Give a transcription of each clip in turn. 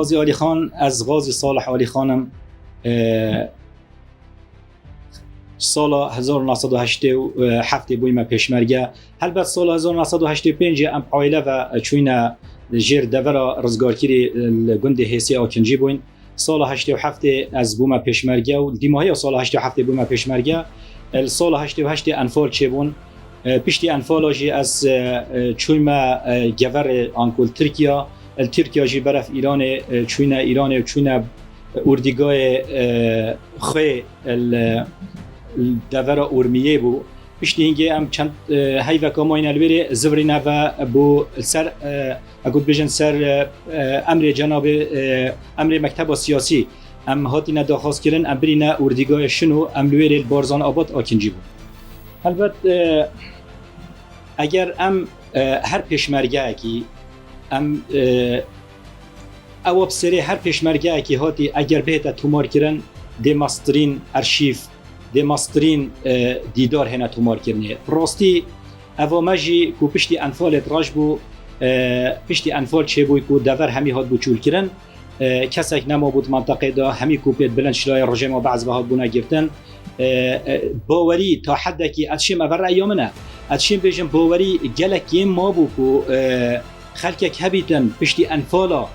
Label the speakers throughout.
Speaker 1: غازی علی خان از غازی صالح علی خانم سال 1987 بویم پیشمرگه. البته سال 1985 ام عائله و چوینا جیر دورا رزگارکری گند حسی آکنجی بوین. سال 87 از بوم پیشمرگه و دیماهی سال 87 بوم پیشمرگه. سال 88 انفال چبون پشتی انفالاجی از چویما گور آنکول ترکیه جی برف ایران چوینا ایران و چوینا اردیگاه خوی دورا اورمیه بو. پشتی هنگی ام چند هیوا کاماین الوری زورینا و بو سر اگود بجن سر امر جناب امر مکتب سیاسی ام هاتینا درخواست کردن ام برینا اردیگاه شنو ام لوری بارزان آباد آکنجی بو. البته اگر ام هر پیشمرگه کی ام او بسری هر پیشمرگه کی هاتی اگر بهت تومار کردن دماسترین ارشیف دماسترین دیدار هنه تومار کردنه راستی او ماجی کو پشتی انفال راج بو پشتی انفال چه بوی کو دور همی هات بو چول کردن کسک نما بود منطقه دا همی کوپیت بلند شلای رژیم و بعض وهات بونا گرفتن باوری تا حد کی اتشم اول ایامنا اتشم بجم باوری گلک ما بو کو خلک هبیتن پشتی انفالا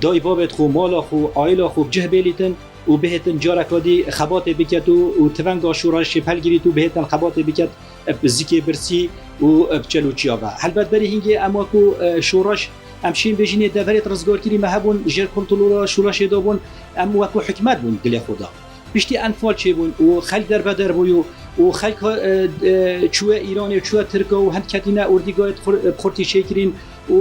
Speaker 1: دای بابت خو مالا خو عائله خو جه بلیتن و بهتن جارکادی خبات بکت و تونگا شورش پلگیریت و بهتن خبات بکت زیکی برسی و بچلوچیا با البته بری هنگی اما کو شورش امشین بجینه دورت رزگار کری مهبون جر کنترل شورش دابون ام وکو حکمت بون دل خدا پشتی انفال چه بون و خلک در بدر بویو و خلک چوه ایرانی و چوه ترکا و هند کتینا اردیگاه بخورتی شکرین و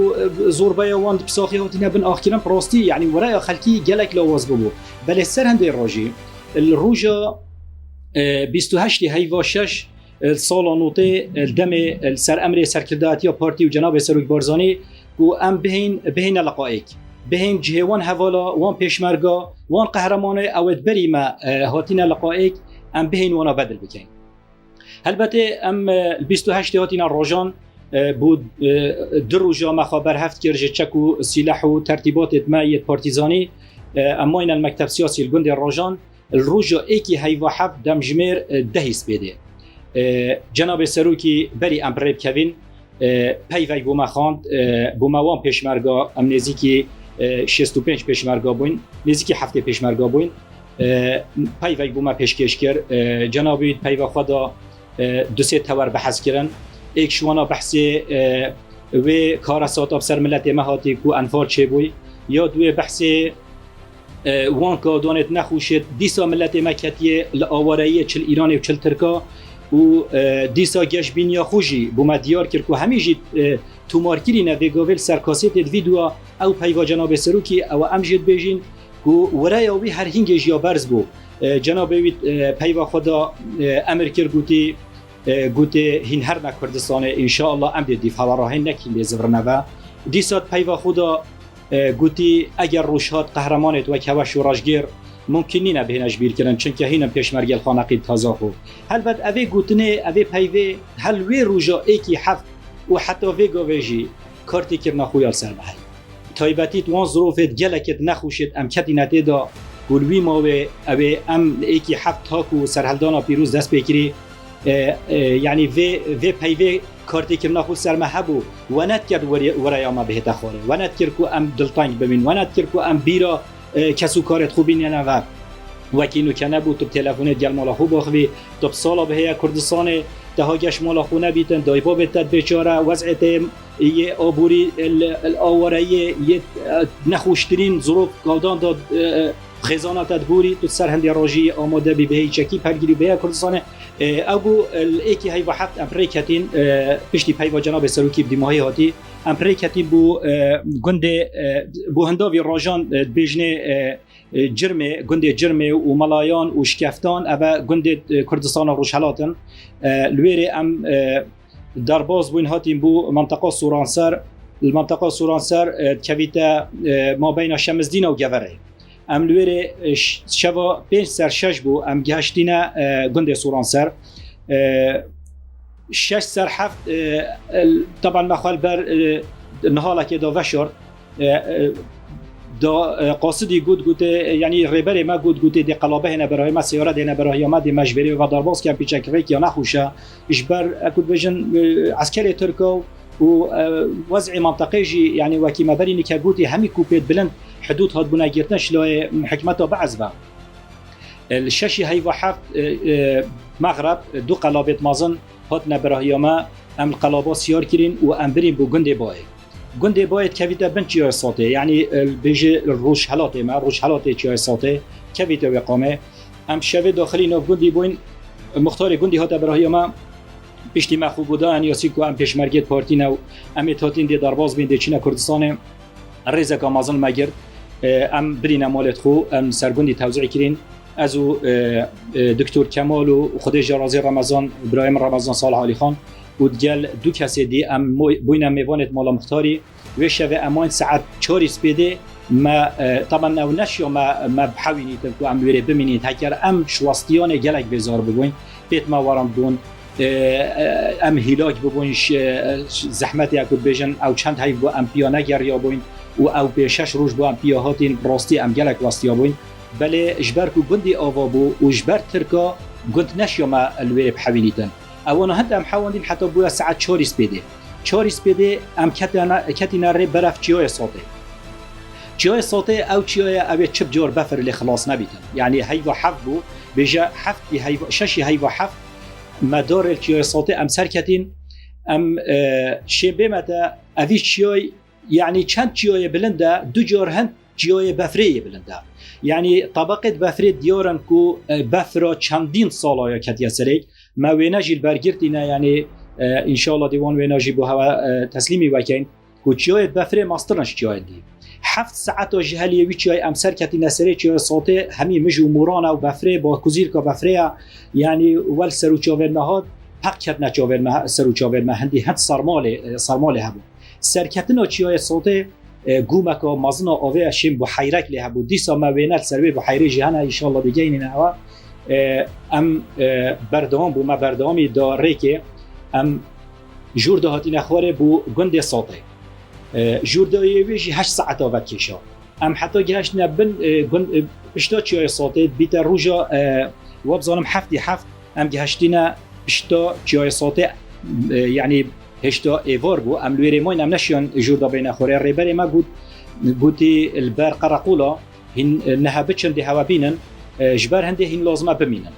Speaker 1: زوربای وان بساخی هاتینا بن آخرین پراستی یعنی ورای خلکی گلک لاواز ببو بله سر هنده راجی الروجا 28 هیوا 6 سال نوته الدم سر امر سرکرداتی پارتی و جناب سروک بارزانی و ام بهین لقائق بهین جهوان حوالا وان پیشمرگا وان قهرمان اود بری ما هاتینا لقائق ام بهین وانا بدل بکن. البته ام 28 هاتینا روجان بود در روزا مخابر هفت کرج چکو سلاح و ترتیبات اتماعی پارتیزانی اما این المکتب سیاسی الگند روجان الروجا ایکی هیوا هفت دمجمیر دهیس بیده جناب سروکی بری امپریب کوین پیوی بوما خاند بوما وان پیشمرگا ام نزیکی 65 پیشمرگا بوین نزیکی 7 پیشمرگا بوین پیوی بوما پیشکش کرد جنابی پیوا خدا دو سه تور بحث کردن ایک شوانا بحثی و کارسات افسر ملت مهاتی کو انفال چه بوی یا دوی بحثی وان که دانت نخوشید دیسا ملت مکتیه لآوارایی چل ایرانی و چل ترکا و دیسا گش بینیا خوشی بوما دیار کرد که همیجی تومارکیری نویگاویل سرکاسیت ویدیو او پیوا جناب سروکی او امجید بیجین که ورای اوی هر هنگش یا برز بو جناب پیوا خدا امر کرد گوتی هین هر نکردستانه انشاءالله ام دیدی فوراهین نکی لیزورنه و دیسات پیوا خدا گوتی اگر روشات قهرمانت و کهوش و راجگیر ممکنی نه بهنش بیر کردن چونکه هینم پیشمرگل خانقید تازه خو البته اوی گوتنه اوی پیوی هلوی روژا ایکی هفت و حتی وی گاویجی کارتی کرنا خویال سر بحی تایبتیت وان ظروفت گلکت نخوشید ام کتی نتیدا گلوی ماوی اوی ام ایکی هفت تاکو سرحلدانا پیروز دست بکری یعنی وی پیوی کارتی کرنا خو سر محبو و نت کرد ورای ما بهت خوره و نت کرد که ام دلتنگ ببین و نت کرد که ام بیرا کسو کارت خوبین یا نه وکینو که نبود تو تلفنت گل مالا خوب آخوی تو سالا به هیا کردستان دهاگش مالا خو نبیتن دایبا بتد بیچاره وضعیت یه آبوری الاوارایی یه نخوشترین ظروف گادان داد خزانات دبوری تو سر هندی راجی آماده بی بهی چکی پرگیری به هیا کردستان او ایکی هی وحد امریکتین پشتی پیوا جناب سروکی بدیماهی هاتی امریکتین بو گنده بو هنداوی راجان بیجنه جرمه گنده جرمه و ملایان و شکفتان او گنده کردستان روشهلاتن لویره ام درباز بوین هاتیم بو منطقه سورانسر المنطقه سورانسر کویتا ما بین شمزدین و گوره ام لویره شوا 5 سر 6 بو ام گهشتینا گنده سورانسر 6 سر 7 طبعا مخال بر نهاله که دا وشار دا قاصدی گوت یعنی ریبر ما گوت دی قلابه هنا برای ما سیارت هنا برای ما دی مجبری و درباز که پیچکری که نخوشه اجبر اكود بجن عسكري تركو ووضع منطقه جي يعني وكي ما بريني كغوتي همي كوبيت بلند حدود هاد بنا جرتنش لو محكمته بعزبه الشاشي هي وحفت مغرب دو قلابت مازن هات نبراهيما ام القلابات سيار كرين و ام برين بو گندي بايت كفيتا بنچي ساته يعني بيجي الروش حالاتي ما روش حالاتي چي ساته كفيتا وقامه ام شوه داخلي نو گندي بوين مختار گندي هات ابراهيما پشتی ما خوب بودن یا سیکو ام پیشمرگیت پارتی نو ام تاتین دی درباز بین دی چین کردستان ریزک آمازن مگر ام برین مالت خو ام سرگوندی توزیع کرین ازو دکتر کمال و خود جرازی رمضان ابراهیم رمضان صالح علی خان و دیگل دو کسی دی ام بوین میوانت مالا مختاری و شوه امان ساعت 4 سپیده ما طبعا نو نشیا ما بحاوینی تلکو ام ویره بمینید هکر ام شواستیان گلک بزار بگوین بیت ما وارم دون ام هیلاک ببونش زحمت یکود بیجن او چند هایی با ام پیا نگریا بوین و او به 6 روز با ام پیا هاتین راستی ام گلک واسطیا بوین بله اجبر کو گندی آوا بو و اجبر ترکا گند نشیا ما الویره بحوینیتن اونا هند ام حواندین حتی بویا ساعت 4 سپیده ام کتینا ری برف چیای ساته او چیای اوی چپ جور بفر لی خلاص نبیتن یعنی هی و حف بو بیجا هفتی هی و ششی هی و حف مدار الچیای ساته ام سرکتین ام شبه متا اوی چیای یعنی چند چیای بلنده دو جار هند چیای بفری بلنده یعنی طبقه بفری دیارن کو بفرا چندین سالای کتیا سریک ما ویناجیل برگرتینه یعنی انشالله دیوان ویناجی بو هوا تسلیمی وکین کو چیای بفری ماسترنش چیای دی 7 ساعت جهلیه وی چیای ام سرکتینه سری چیای ساته همی مجو مورانه و بفری با کوزیر کا بفری یعنی ول سرو چاور نهاد پاک کرد نچاور ما سرو چاور ما هندی هند سرمال هبو سرکتنا چیای ساته گومکا مازنا اوه شیم بحیرک له هبو دیسا ما وینال سروی بحیره جهان ان شاء الله دیگه این هوا ام بردام بو ما بردامی داره که ام جور دهاتین خوره بو گند ساته جور دهی ویجی 8 ساعت وقت کشا ام حتی گهش نبن گند اشتا چیای ساته بیت روجا وابزانم هفت ام گهشتینا اشتا چیای ساته یعنی هشتا ایوار بو ام لویری ماین ام نشیان جوردا بین خوره ریبری ما گوتی البر قرقولا هن نهابتشن دی هوا بینن جبر هنده هن لازمه بمینن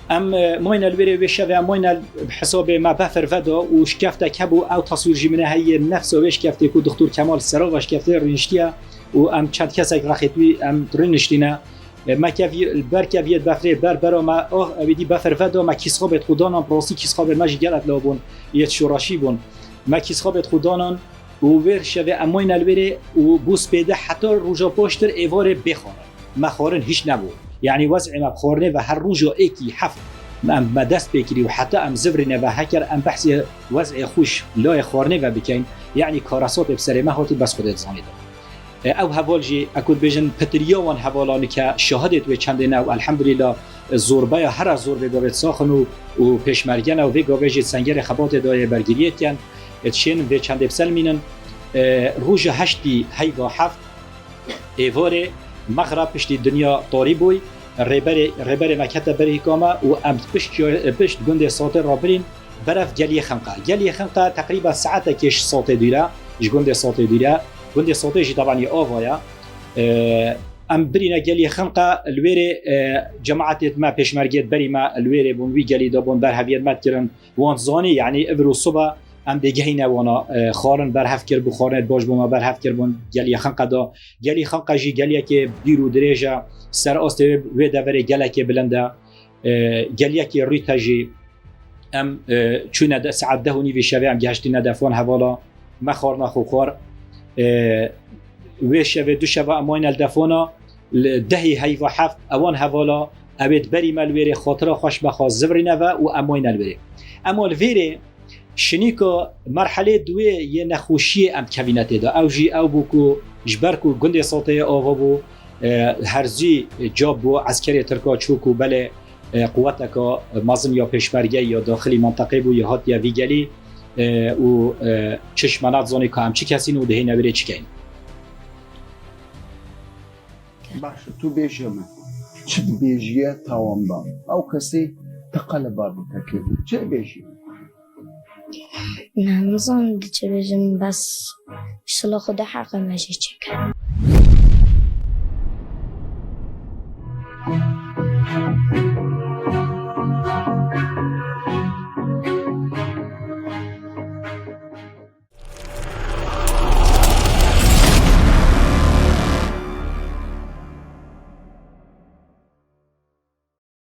Speaker 1: ام ماین الویری ویشه و ماین حساب ما بفر ودا و شکفته کبو او تصویر جیمنه هی نفس و شکفته کو دکتر کمال سرا و شکفته رینشتیا و ام چند کسک رخیتوی ام رینشتینا ما كافي البركه بفري بربرا ما بدي بفر فدا ما كيسخابت خدانان براسي كيسخابت ماجي جلت لابون يت شوراشي بون ما كيسخابت خدانان و ور شوه اموين الويري و بوس بده حتى روجا باشتر ايوار بخارن ما خارن هیچ نبو يعني وضع ما بخارنه و هر روجا ايكي حف ما دست بكري و حتى ام زفرنه و هكر ام بحث وضع خوش لا خارنه و بكين يعني كاراسات بسر ما هاتي بس خودت زانيده او حوالجی اكود بيجن پتریاوان حوالانی که شاهدت و چندینه و الحمدلله زوربه هر زوربه گاوت ساخن و پیشمرگن و گاوجی سنگر خبات دای برگریت کن چین و چند بسل مینن روز هشتی هی و هفت ایوار مغرب پشتی دنیا طاری بوی ریبر مکت بری کامه و ام پشت گنده ساته را برین برف گلی خنقه تقریبا ساعت کش ساته دیره گنده ساته دیره گنده ساته جی طبعا آوایا ام برينا قالي خنقه الويري جماعه ما بيشمرجيت بري ما الويري بون وي قالي دابون برهفيت ما تكرن وان زاني يعني افرو الصبح ام دجهينا وانا خارن برهف كر بخارن باش بوما برهف كر بون قالي خنقه دا قالي خنقه جي قالي كي بيرو دريجه سر است و دوري قالي كي بلنده قالي كي ريتاجي ام چون ساعت 10 و شب ام گشتینا دفون حوالا ما خارنا خوخار و شب دو شب اماین الدفونا دهی هی و هفت اوان حوالا اوید بری ملویره خاطره خوش بخواست زبرینه و اماین الویره اما الویره شنیکا مرحله دوی یه نخوشی ام کوینته دا او جی او بوکو جبرکو گنده ساته آوا بو هرزی جاب بو عسکری ترکا چوکو بله قوتکا مازن یا پیشمرگه یا داخلی منطقه بو یا هات یا ویگلی و چشمانات زانی که هم چی کسین و دهی نویره چی کن
Speaker 2: باشه تو بیشی من چه بیشیه تمام با او کسی تقلب بکه چه بیشی
Speaker 3: نه نظام چه بجم بس شلا خدا حق مجی چکر